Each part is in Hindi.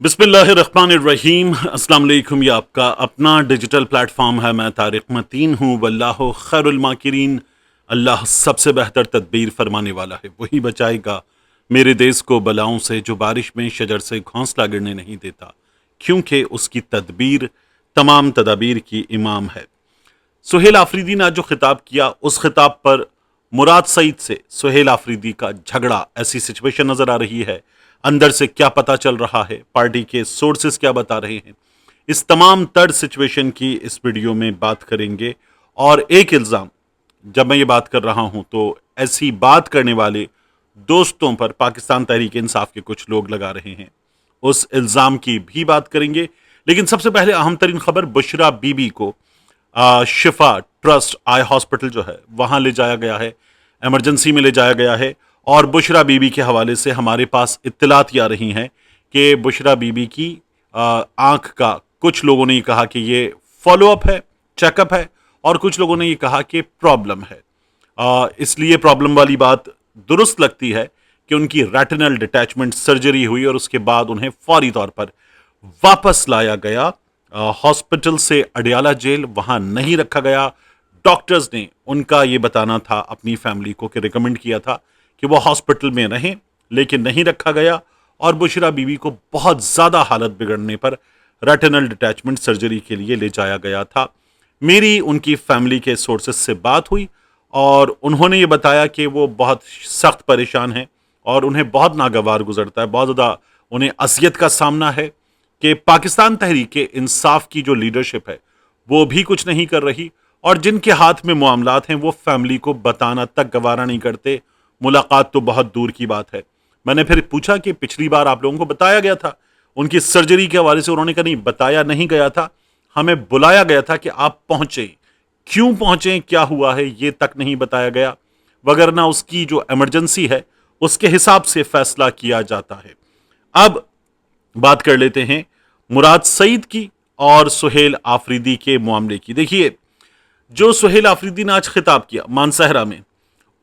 बिस्मिल्लाहिर्रहमानिर्रहीम। अस्सलाम वालेकुम। ये आपका अपना डिजिटल प्लेटफॉर्म है। मैं तारिक मतीन हूँ। वल्लाहु खैरुल माकिरीन। अल्लाह सबसे बेहतर तदबीर फरमाने वाला है, वही बचाएगा मेरे देश को बलाओं से, जो बारिश में शजर से घोंसला गिरने नहीं देता, क्योंकि उसकी तदबीर तमाम तदाबीर की इमाम है। सुहेल आफरीदी ने आज जो खिताब किया, उस खिताब पर मुराद सईद से सुहेल आफरीदी का झगड़ा, ऐसी सिचुएशन नजर आ रही है। अंदर से क्या पता चल रहा है, पार्टी के सोर्सेस क्या बता रहे हैं, इस तमाम तर सिचुएशन की इस वीडियो में बात करेंगे। और एक इल्ज़ाम, जब मैं ये बात कर रहा हूं तो ऐसी बात करने वाले दोस्तों पर पाकिस्तान तहरीक इंसाफ के कुछ लोग लगा रहे हैं, उस इल्ज़ाम की भी बात करेंगे। लेकिन सबसे पहले अहम तरीन खबर, बुशरा बीबी को शिफा ट्रस्ट आई हॉस्पिटल जो है वहां ले जाया गया है, इमरजेंसी में ले जाया गया है। और बुशरा बीबी के हवाले से हमारे पास इत्तलात आ रही हैं कि बुशरा बीबी की आंख का, कुछ लोगों ने ये कहा कि ये फॉलोअप है, चेकअप है, और कुछ लोगों ने ये कहा कि प्रॉब्लम है। इसलिए प्रॉब्लम वाली बात दुरुस्त लगती है कि उनकी रेटिनल डिटैचमेंट सर्जरी हुई और उसके बाद उन्हें फौरी तौर पर वापस लाया गया हॉस्पिटल से अडियाला जेल, वहां नहीं रखा गया। डॉक्टर्स ने उनका ये बताना था, अपनी फैमिली को, कि रिकमेंड किया था कि वो हॉस्पिटल में रहें, लेकिन नहीं रखा गया। और बुशरा बीबी को बहुत ज़्यादा हालत बिगड़ने पर रेटिनल डिटैचमेंट सर्जरी के लिए ले जाया गया था। मेरी उनकी फैमिली के सोर्सेस से बात हुई और उन्होंने ये बताया कि वो बहुत सख्त परेशान हैं और उन्हें बहुत नागवार गुजरता है, बहुत ज़्यादा उन्हें असियत का सामना है कि पाकिस्तान तहरीक इंसाफ की जो लीडरशिप है वो भी कुछ नहीं कर रही, और जिनके हाथ में मामलात हैं वो फैमिली को बताना तक गवारा नहीं करते। मुलाकात तो बहुत दूर की बात है। मैंने फिर पूछा कि पिछली बार आप लोगों को बताया गया था उनकी सर्जरी के हवाले से, उन्होंने कहा नहीं, बताया नहीं गया था, हमें बुलाया गया था कि आप पहुंचे। क्यों पहुंचे, क्या हुआ है, ये तक नहीं बताया गया, वगरना उसकी जो इमरजेंसी है उसके हिसाब से फैसला किया जाता है। अब बात कर लेते हैं मुराद सईद की और सुहेल आफरीदी के मामले की। देखिए, जो सुहेल आफरीदी ने आज खिताब किया मानसहरा में,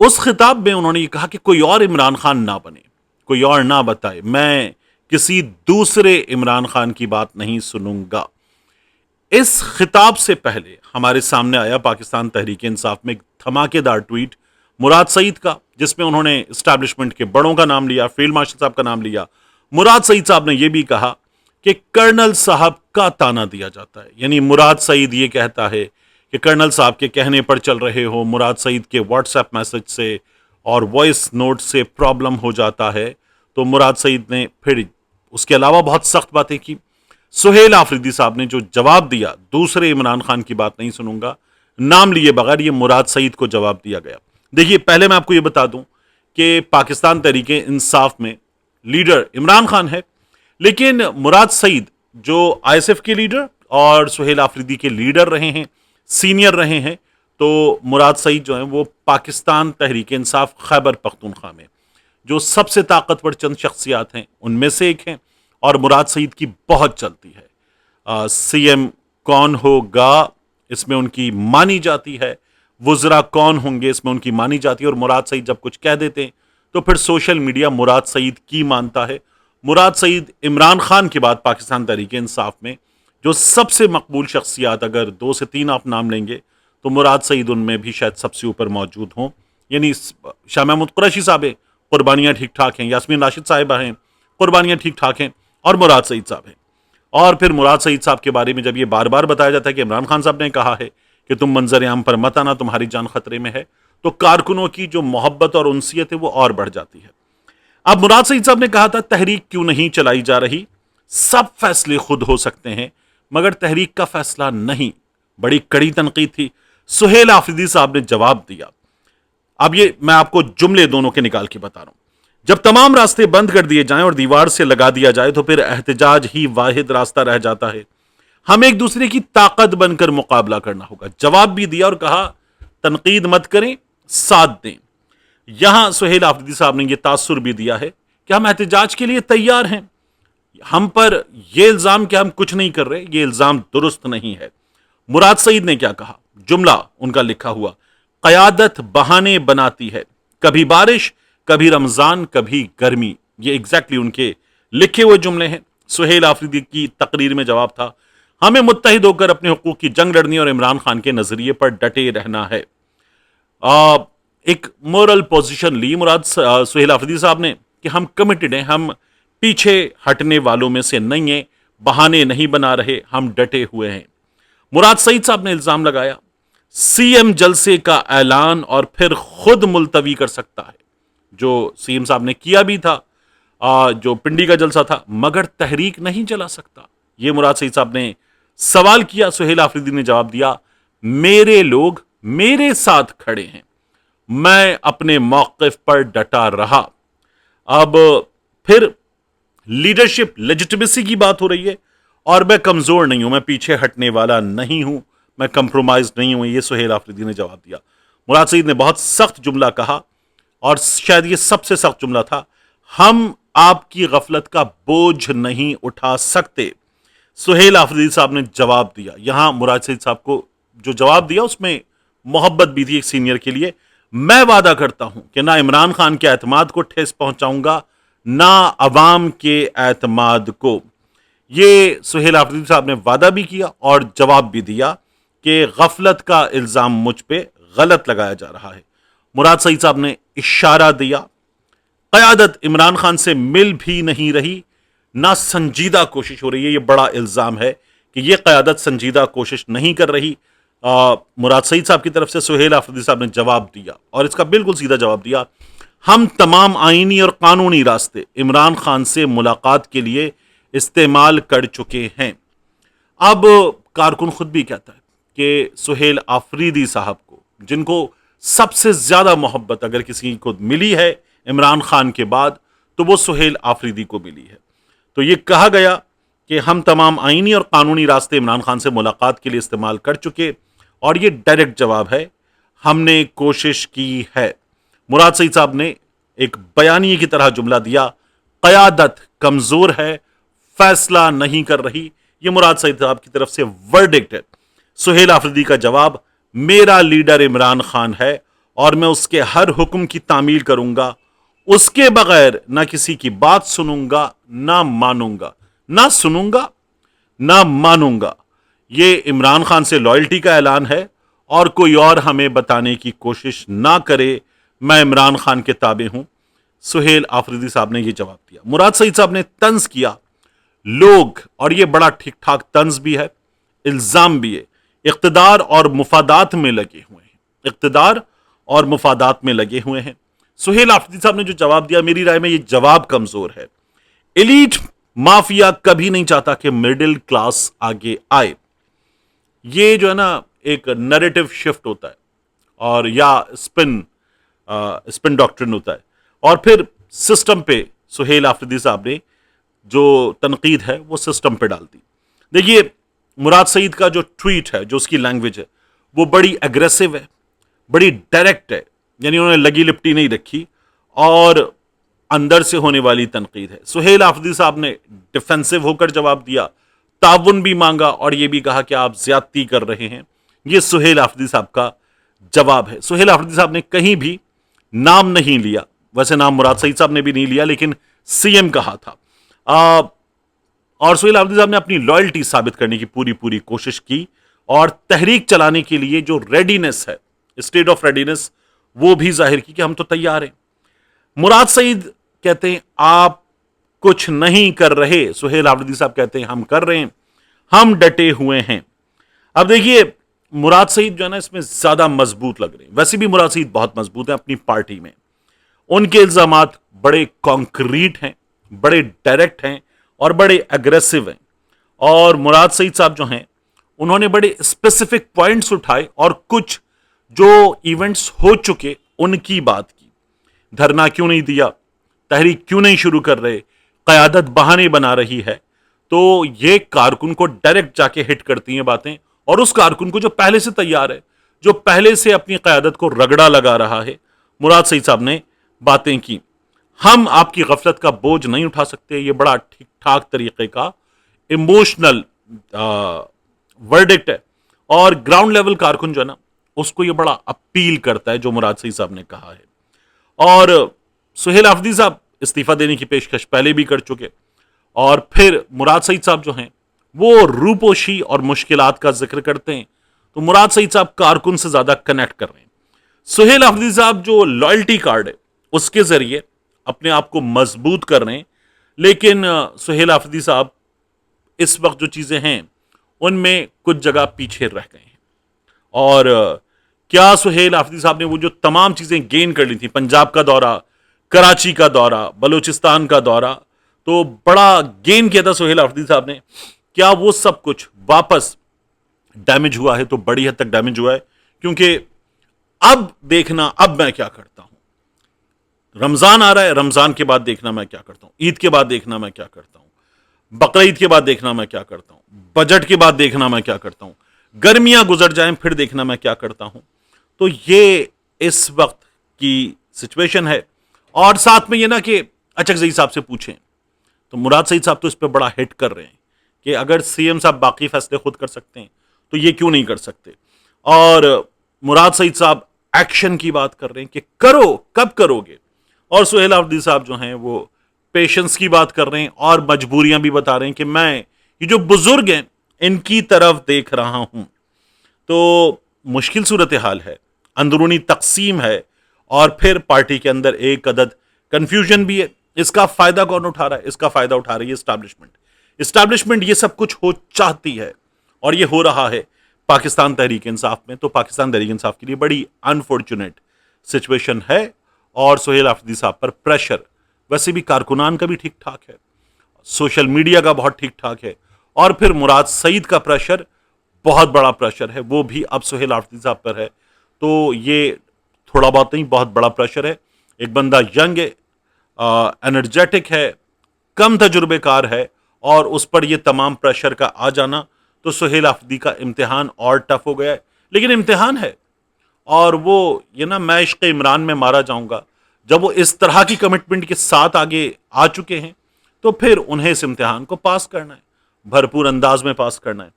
उस खिताब में उन्होंने ये कहा कि कोई और इमरान खान ना बने, कोई और ना बताए, मैं किसी दूसरे इमरान खान की बात नहीं सुनूंगा। इस खिताब से पहले हमारे सामने आया पाकिस्तान तहरीक इंसाफ में एक धमाकेदार ट्वीट मुराद सईद का, जिसमें उन्होंने इस्टेब्लिशमेंट के बड़ों का नाम लिया, फील्ड मार्शल साहब का नाम लिया। मुराद सईद साहब ने यह भी कहा कि कर्नल साहब का ताना दिया जाता है, यानी मुराद सईद ये कहता है कि कर्नल साहब के कहने पर चल रहे हो, मुराद सईद के व्हाट्सएप मैसेज से और वॉइस नोट से प्रॉब्लम हो जाता है। तो मुराद सईद ने फिर उसके अलावा बहुत सख्त बातें की। सुहेल आफरीदी साहब ने जो जवाब दिया, दूसरे इमरान खान की बात नहीं सुनूंगा, नाम लिए बगैर, ये मुराद सईद को जवाब दिया गया। देखिए, पहले मैं आपको ये बता दूं कि पाकिस्तान तहरीक इंसाफ में लीडर इमरान खान है, लेकिन मुराद सईद जो आईएसएफ के लीडर और सुहेल आफरीदी के लीडर रहे हैं, सीनियर रहे हैं, तो मुराद सईद जो है वो पाकिस्तान तहरीक इंसाफ खैबर पख्तूनख्वा में जो सबसे ताकतवर चंद शख्सियात हैं उनमें से एक हैं, और मुराद सईद की बहुत चलती है। सीएम कौन होगा इसमें उनकी मानी जाती है, वुज़रा कौन होंगे इसमें उनकी मानी जाती है, और मुराद सईद जब कुछ कह देते हैं तो फिर सोशल मीडिया मुराद सईद की मानता है। मुराद सईद इमरान खान के बाद पाकिस्तान तहरीक इंसाफ में जो सबसे मकबूल शख्सियात, अगर 2 से 3 आप नाम लेंगे तो मुराद सईद उनमें भी शायद सबसे ऊपर मौजूद हों। यानी शाह महमूद कुरैशी साहब हैं, कुर्बानियाँ ठीक ठाक हैं, यास्मीन राशिद साहिबा हैं, कुर्बानियाँ ठीक ठाक हैं, और मुराद सईद साहब हैं। और फिर मुराद सईद साहब के बारे में जब ये बार बार बताया जाता है कि इमरान खान साहब ने कहा है कि तुम मंजर आम पर मत आना, तुम्हारी जान खतरे में है, तो कारकुनों की जो मोहब्बत और उनसियत है वो और बढ़ जाती है। अब मुराद सईद साहब ने कहा था तहरीक क्यों नहीं चलाई जा रही, सब फैसले खुद हो सकते हैं मगर तहरीक का फैसला नहीं। बड़ी कड़ी तनकीद थी। सुहेल आफरीदी साहब ने जवाब दिया। अब ये मैं आपको जुमले दोनों के निकाल के बता रहा हूं। जब तमाम रास्ते बंद कर दिए जाएं और दीवार से लगा दिया जाए तो फिर एहतजाज ही वाहिद रास्ता रह जाता है। हमें एक दूसरे की ताकत बनकर मुकाबला करना होगा। जवाब भी दिया और कहा तनकीद मत करें, साथ दें। यहां सुहेल आफरीदी साहब ने यह तासुर भी दिया है कि हम एहतजाज के लिए तैयार हैं। हम पर यह इल्जाम कि हम कुछ नहीं कर रहे, यह इल्जाम दुरुस्त नहीं है। मुराद सईद ने क्या कहा, जुमला उनका लिखा हुआ, कयादत बहाने बनाती है, कभी बारिश, कभी रमजान, कभी गर्मी। ये एग्जैक्टली उनके लिखे हुए जुमले हैं। सुहेल आफरीदी की तकरीर में जवाब था, हमें मुत्तहिद होकर अपने हुकूक की जंग लड़नी और इमरान खान के नजरिए पर डटे रहना है। आ, एक मोरल पोजीशन ली मुराद सुहेल आफरीदी साहब ने कि हम कमिटेड हैं, हम पीछे हटने वालों में से नहीं हैं, बहाने नहीं बना रहे, हम डटे हुए हैं। मुराद सईद साहब ने इल्जाम लगाया सीएम जलसे का ऐलान और फिर खुद मुलतवी कर सकता है, जो सीएम साहब ने किया भी था, जो पिंडी का जलसा था, मगर तहरीक नहीं चला सकता। यह मुराद सईद साहब ने सवाल किया। सुहेल आफरीदी ने जवाब दिया, मेरे लोग मेरे साथ खड़े हैं, मैं अपने मौक़िफ़ पर डटा रहा। अब फिर लीडरशिप लेजिटिमेसी की बात हो रही है और मैं कमजोर नहीं हूं, मैं पीछे हटने वाला नहीं हूं, मैं कंप्रोमाइज नहीं हूं, यह सुहेल आफरीदी ने जवाब दिया। मुराद सईद ने बहुत सख्त जुमला कहा और शायद यह सबसे सख्त जुमला था, हम आपकी गफलत का बोझ नहीं उठा सकते। सुहेल आफरीदी साहब ने जवाब दिया। यहां मुराद सईद साहब को जो जवाब दिया उसमें मोहब्बत भी थी एक सीनियर के लिए। मैं वादा करता हूं कि ना इमरान खान के एतमाद को ठेस पहुंचाऊंगा, ना अवाम के एतमाद को। ये सुहेल आफरीदी साहब ने वादा भी किया और जवाब भी दिया कि गफलत का इल्जाम मुझ पे गलत लगाया जा रहा है। मुराद सईद साहब ने इशारा दिया, क़यादत इमरान खान से मिल भी नहीं रही, ना संजीदा कोशिश हो रही है। यह बड़ा इल्जाम है कि यह क़यादत संजीदा कोशिश नहीं कर रही। मुराद सईद साहब की तरफ से सुहेल आफरीदी साहब ने जवाब दिया और इसका बिल्कुल सीधा जवाब दिया, हम तमाम आईनी और कानूनी रास्ते इमरान खान से मुलाकात के लिए इस्तेमाल कर चुके हैं। अब कारकुन खुद भी कहता है कि सुहेल आफरीदी साहब को, जिनको सबसे ज्यादा मोहब्बत अगर किसी को मिली है इमरान खान के बाद, तो वो सुहेल आफरीदी को मिली है। तो ये कहा गया कि हम तमाम आईनी और कानूनी रास्ते इमरान खान से मुलाकात के लिए इस्तेमाल कर चुके, और ये डायरेक्ट जवाब है, हमने कोशिश की है। मुराद सईद साहब ने एक बयानिए की तरह जुमला दिया, क़यादत कमजोर है, फैसला नहीं कर रही। यह मुराद सईद साहब की तरफ से वर्डिक्ट है। सुहेल आफरीदी का जवाब, मेरा लीडर इमरान खान है और मैं उसके हर हुक्म की तामील करूंगा, उसके बगैर ना किसी की बात सुनूंगा ना मानूंगा, ना सुनूंगा ना मानूंगा। ये इमरान खान से लॉयल्टी का ऐलान है और कोई और हमें बताने की कोशिश ना करे, मैं इमरान खान के ताबे हूं। सुहेल आफरीदी साहब ने यह जवाब दिया। मुराद सईद साहब ने तंज किया, लोग, और यह बड़ा ठीक ठाक तंज भी है, इल्जाम भी है, इख्तिदार और मुफादात में लगे हुए हैं, इख्तिदार और मुफादात में लगे हुए हैं। सुहेल आफरीदी साहब ने जो जवाब दिया, मेरी राय में यह जवाब कमजोर है। एलीट माफिया कभी नहीं चाहता कि मिडिल क्लास आगे आए। ये जो है ना, एक नैरेटिव शिफ्ट होता है और या स्पिन डॉक्ट्रिन होता है, और फिर सिस्टम पे सुहेल आफरीदी साहब ने जो तनकीद है वो सिस्टम पे डाल दी। देखिए, मुराद सईद का जो ट्वीट है, जो उसकी लैंग्वेज है, वो बड़ी एग्रेसिव है, बड़ी डायरेक्ट है, यानी उन्होंने लगी लिपटी नहीं रखी और अंदर से होने वाली तनकीद है। सुहेल आफरीदी साहब ने डिफेंसिव होकर जवाब दिया, ताउन भी मांगा और यह भी कहा कि आप ज्यादती कर रहे हैं। यह सुहेल आफरीदी साहब का जवाब है। सुहेल आफरीदी साहब ने कहीं भी नाम नहीं लिया, वैसे नाम मुराद सईद साहब ने भी नहीं लिया, लेकिन सीएम कहा था। और सुहेल आफरीदी साहब ने अपनी लॉयल्टी साबित करने की पूरी कोशिश की और तहरीक चलाने के लिए जो रेडीनेस है, स्टेट ऑफ रेडीनेस, वो भी जाहिर की कि हम तो तैयार हैं। मुराद सईद कहते हैं आप कुछ नहीं कर रहे, सुहेल आफरीदी साहब कहते हैं हम कर रहे हैं, हम डटे हुए हैं। अब देखिए, मुराद सईद जो है ना, इसमें ज्यादा मजबूत लग रहे हैं। वैसे भी मुराद सईद बहुत मजबूत है अपनी पार्टी में, उनके इल्जामात बड़े कॉन्क्रीट हैं, बड़े डायरेक्ट हैं और बड़े एग्रेसिव हैं। और मुराद सईद साहब जो हैं, उन्होंने बड़े स्पेसिफिक पॉइंट्स उठाए और कुछ जो इवेंट्स हो चुके उनकी बात की। धरना क्यों नहीं दिया, तहरीक क्यों नहीं शुरू कर रहे, क़यादत बहाने बना रही है, तो ये कारकुन को डायरेक्ट जाके हिट करती हैं बातें। और उस कारकुन को जो पहले से तैयार है, जो पहले से अपनी क़यादत को रगड़ा लगा रहा है, मुराद सईद साहब ने बातें की। हम आपकी गफलत का बोझ नहीं उठा सकते, ये बड़ा ठीक ठाक तरीके का इमोशनल वर्डिक्ट है। और ग्राउंड लेवल कारकुन जो है ना, उसको ये बड़ा अपील करता है जो मुराद सईद साहब ने कहा है। और सुहेल आफरीदी साहब इस्तीफा देने की पेशकश पहले भी कर चुके और फिर मुराद सईद साहब जो हैं वो रूपोशी और मुश्किलात का जिक्र करते हैं, तो मुराद सईद साहब कारकुन से ज्यादा कनेक्ट कर रहे हैं। सुहेल आफरीदी साहब जो लॉयल्टी कार्ड है उसके जरिए अपने आप को मजबूत कर रहे हैं, लेकिन सुहेल आफरीदी साहब इस वक्त जो चीजें हैं उनमें कुछ जगह पीछे रह गए हैं। और क्या सुहेल आफरीदी साहब ने वो जो तमाम चीजें गेन कर ली थी, पंजाब का दौरा, कराची का दौरा, बलूचिस्तान का दौरा, तो बड़ा गेन किया था सुहेल आफरीदी साहब ने, क्या वो सब कुछ वापस डैमेज हुआ है? तो बड़ी हद तक डैमेज हुआ है, क्योंकि अब देखना अब मैं क्या करता हूं। रमजान आ रहा है, रमजान के बाद देखना मैं क्या करता हूं, ईद के बाद देखना मैं क्या करता हूं, बकरीद के बाद देखना मैं क्या करता हूं, बजट के बाद देखना मैं क्या करता हूं, गर्मियां गुजर जाएं फिर देखना मैं क्या करता हूं। तो ये इस वक्त की सिचुएशन है। और साथ में ये ना कि अचकजई साहब से पूछें तो मुराद सईद साहब तो इस पर बड़ा हिट कर रहे हैं कि अगर सीएम साहब बाकी फैसले खुद कर सकते हैं तो ये क्यों नहीं कर सकते। और मुराद सईद साहब एक्शन की बात कर रहे हैं कि करो, कब करोगे। और सुहेल आफरीदी साहब जो हैं वो पेशेंस की बात कर रहे हैं और मजबूरियां भी बता रहे हैं कि मैं ये जो बुजुर्ग हैं इनकी तरफ देख रहा हूं। तो मुश्किल सूरत हाल है, अंदरूनी तकसीम है, और फिर पार्टी के अंदर एक अदद कंफ्यूजन भी है। इसका फायदा कौन उठा रहा है? इसका फायदा उठा रही है एस्टैब्लिशमेंट। एस्टैब्लिशमेंट ये सब कुछ हो चाहती है और ये हो रहा है पाकिस्तान तहरीक इंसाफ में। तो पाकिस्तान तहरीक इंसाफ के लिए बड़ी अनफॉर्चुनेट सिचुएशन है। और सुहेल आफरीदी साहब पर प्रेशर वैसे भी कारकुनान का भी ठीक ठाक है, सोशल मीडिया का बहुत ठीक ठाक है, और फिर मुराद सईद का प्रेशर बहुत बड़ा प्रेशर है, वो भी अब सुहेल आफरीदी साहब पर है। तो ये थोड़ा बहुत नहीं, बहुत बड़ा प्रेशर है। एक बंदा यंग है, एनर्जेटिक है, कम तजुर्बेकार है, और उस पर यह तमाम प्रेशर का आ जाना, तो सुहेल आफरीदी का इम्तिहान और टफ हो गया है। लेकिन इम्तिहान है, और वो ये ना मैं इश्क इमरान में मारा जाऊंगा, जब वो इस तरह की कमिटमेंट के साथ आगे आ चुके हैं तो फिर उन्हें इस इम्तिहान को पास करना है, भरपूर अंदाज में पास करना है।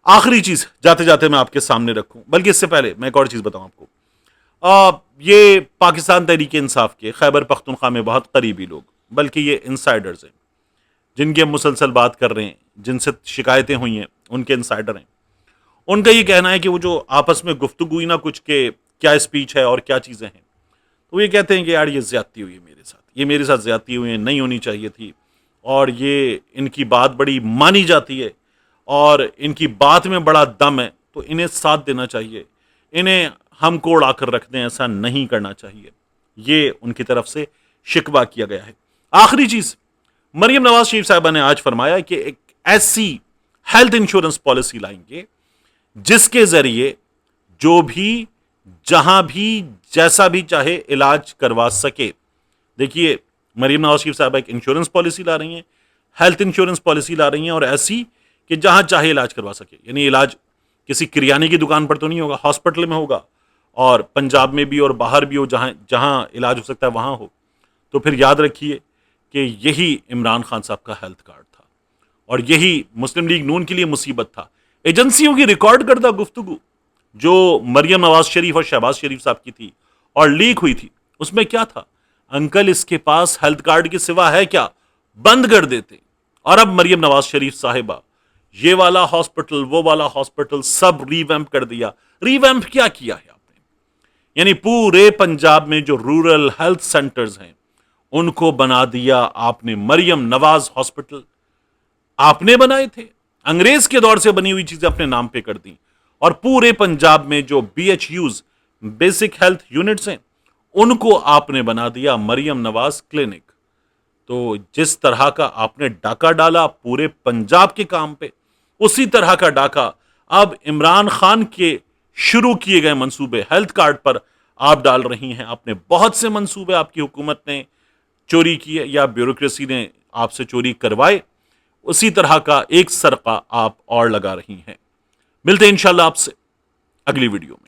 आखिरी चीज जाते जाते मैं आपके सामने रखूं, बल्कि इससे पहले मैं एक और चीज बताऊं आपको। ये पाकिस्तान तहरीक इंसाफ के खैबर पख्तूनख्वा में बहुत करीबी लोग, बल्कि ये इंसाइडर्स हैं जिनकी हम मुसलसल बात कर रहे हैं, जिनसे शिकायतें हुई हैं, उनके इंसाइडर हैं। उनका ये कहना है कि वो जो आपस में गुफ्तगू ना कुछ के क्या स्पीच है और क्या चीज़ें हैं, तो ये कहते हैं कि यार ये ज्यादती हुई है मेरे साथ, ये मेरे साथ ज्यादती हुई है, नहीं होनी चाहिए थी, और ये इनकी बात बड़ी मानी जाती है और इनकी बात में बड़ा दम है, तो इन्हें साथ देना चाहिए, इन्हें हम कोड़ आकर रख दें, ऐसा नहीं करना चाहिए। ये उनकी तरफ से शिकवा किया गया है। आखिरी चीज, मरियम नवाज शरीफ साहबा ने आज फरमाया कि एक ऐसी हेल्थ इंश्योरेंस पॉलिसी लाएंगे जिसके जरिए जो भी जहां भी जैसा भी चाहे इलाज करवा सके। देखिए, मरियम नवाज शरीफ साहबा एक इंश्योरेंस पॉलिसी ला रही हैं, हेल्थ इंश्योरेंस पॉलिसी ला रही हैं, और ऐसी कि जहां चाहे इलाज करवा सके। यानी इलाज किसी किरियाने की दुकान पर तो नहीं होगा, हॉस्पिटल में होगा, और पंजाब में भी और बाहर भी हो, जहां जहां इलाज हो सकता है वहां हो। तो फिर याद रखिए कि यही इमरान खान साहब का हेल्थ कार्ड था, और यही मुस्लिम लीग नून के लिए मुसीबत था। एजेंसियों की रिकॉर्ड करदा गुफ्तगू जो मरियम नवाज शरीफ और शहबाज शरीफ साहब की थी और लीक हुई थी, उसमें क्या था? अंकल इसके पास हेल्थ कार्ड के सिवा है क्या? बंद कर देते। और अब मरियम नवाज शरीफ साहिबा ये वाला हॉस्पिटल, वो वाला हॉस्पिटल, सब रीवैम्प कर दिया। रीवैम्प क्या किया है आपने? यानी पूरे पंजाब में जो रूरल हेल्थ सेंटर्स हैं उनको बना दिया आपने मरियम नवाज हॉस्पिटल। आपने बनाए थे, अंग्रेज के दौर से बनी हुई चीजें अपने नाम पे कर दी, और पूरे पंजाब में जो BHUs, बेसिक हेल्थ यूनिट्स हैं, उनको आपने बना दिया मरियम नवाज क्लिनिक। तो जिस तरह का आपने डाका डाला पूरे पंजाब के काम पे, उसी तरह का डाका अब इमरान खान के शुरू किए गए मंसूबे हेल्थ कार्ड पर आप डाल रही हैं। आपने बहुत से मंसूबे आपकी हुकूमत ने चोरी किए या ब्यूरोक्रेसी ने आपसे चोरी करवाए, उसी तरह का एक सरका आप और लगा रही हैं। मिलते हैं इंशाल्लाह आपसे अगली वीडियो में।